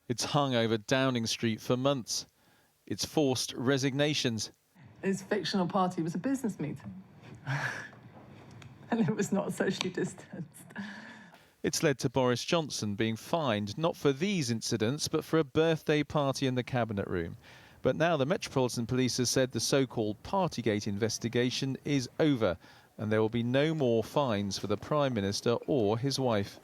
It's hung over Downing Street for months. It's forced resignations. His fictional party was a business meeting. And it was not socially distanced. It's led to Boris Johnson being fined, not for these incidents, but for a birthday party in the Cabinet Room. But now the Metropolitan Police has said the so-called Partygate investigation is over, and there will be no more fines for the Prime Minister or his wife.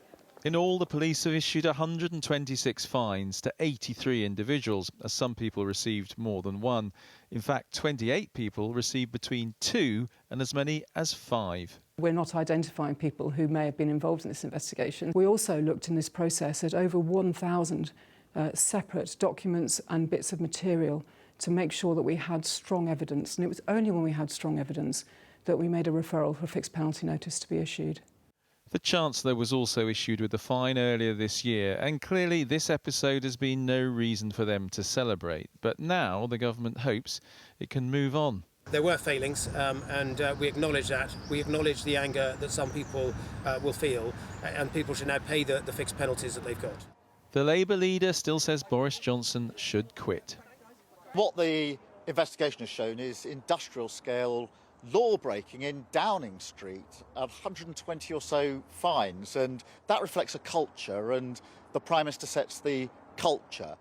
In all, the police have issued 126 fines to 83 individuals, as some people received more than one. In fact, 28 people received between 2 and as many as 5. We're not identifying people who may have been involved in this investigation. We also looked in this process at over 1,000 separate documents and bits of material to make sure that we had strong evidence. And it was only when we had strong evidence that we made a referral for a fixed penalty notice to be issued. The Chancellor was also issued with a fine earlier this year, and clearly this episode has been no reason for them to celebrate. But now the government hopes it can move on. There were failings, and we acknowledge that. We acknowledge the anger that some people will feel, and people should now pay the fixed penalties that they've got. The Labour leader still says Boris Johnson should quit. What the investigation has shown is industrial-scale law-breaking in Downing Street, 120 or so fines, and that reflects a culture, and the Prime Minister sets the culture.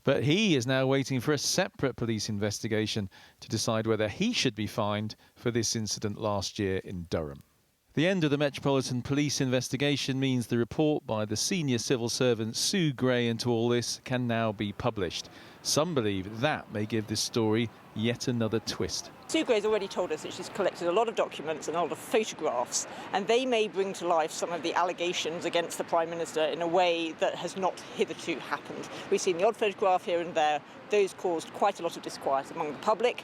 But he is now waiting for a separate police investigation to decide whether he should be fined for this incident last year in Durham. The end of the Metropolitan Police investigation means the report by the senior civil servant Sue Gray into all this can now be published. Some believe that may give this story yet another twist. Sue Gray's already told us that she's collected a lot of documents and a lot of photographs, and they may bring to life some of the allegations against the Prime Minister in a way that has not hitherto happened. We've seen the odd photograph here and there. Those caused quite a lot of disquiet among the public.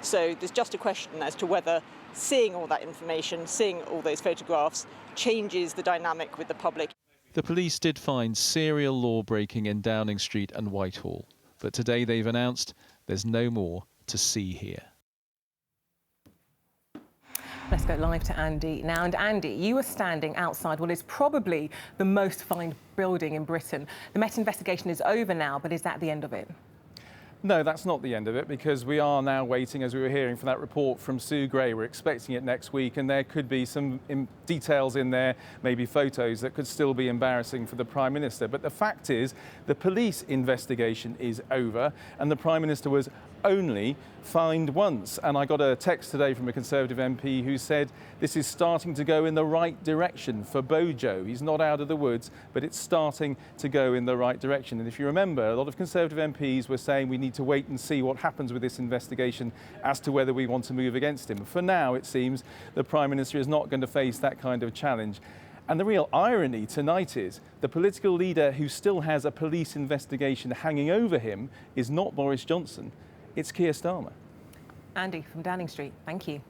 So there's just a question as to whether seeing all that information, seeing all those photographs, changes the dynamic with the public. The police did find serial law-breaking in Downing Street and Whitehall, but today they've announced there's no more to see here. Let's go live to Andy now. And Andy, you are standing outside what is probably the most fined building in Britain. The Met investigation is over now, but is that the end of it? No, that's not the end of it, because we are now waiting, as we were hearing, for that report from Sue Gray. We're expecting it next week, and there could be some details in there, maybe photos, that could still be embarrassing for the Prime Minister. But the fact is, the police investigation is over, and the Prime Minister was only fined once. And I got a text today from a Conservative MP who said this is starting to go in the right direction for Bojo. He's not out of the woods, but it's starting to go in the right direction. And if you remember, a lot of Conservative MPs were saying we need to wait and see what happens with this investigation as to whether we want to move against him. For now, it seems the Prime Minister is not going to face that kind of challenge. And the real irony tonight is the political leader who still has a police investigation hanging over him is not Boris Johnson, it's Keir Starmer. Andy from Downing Street, thank you.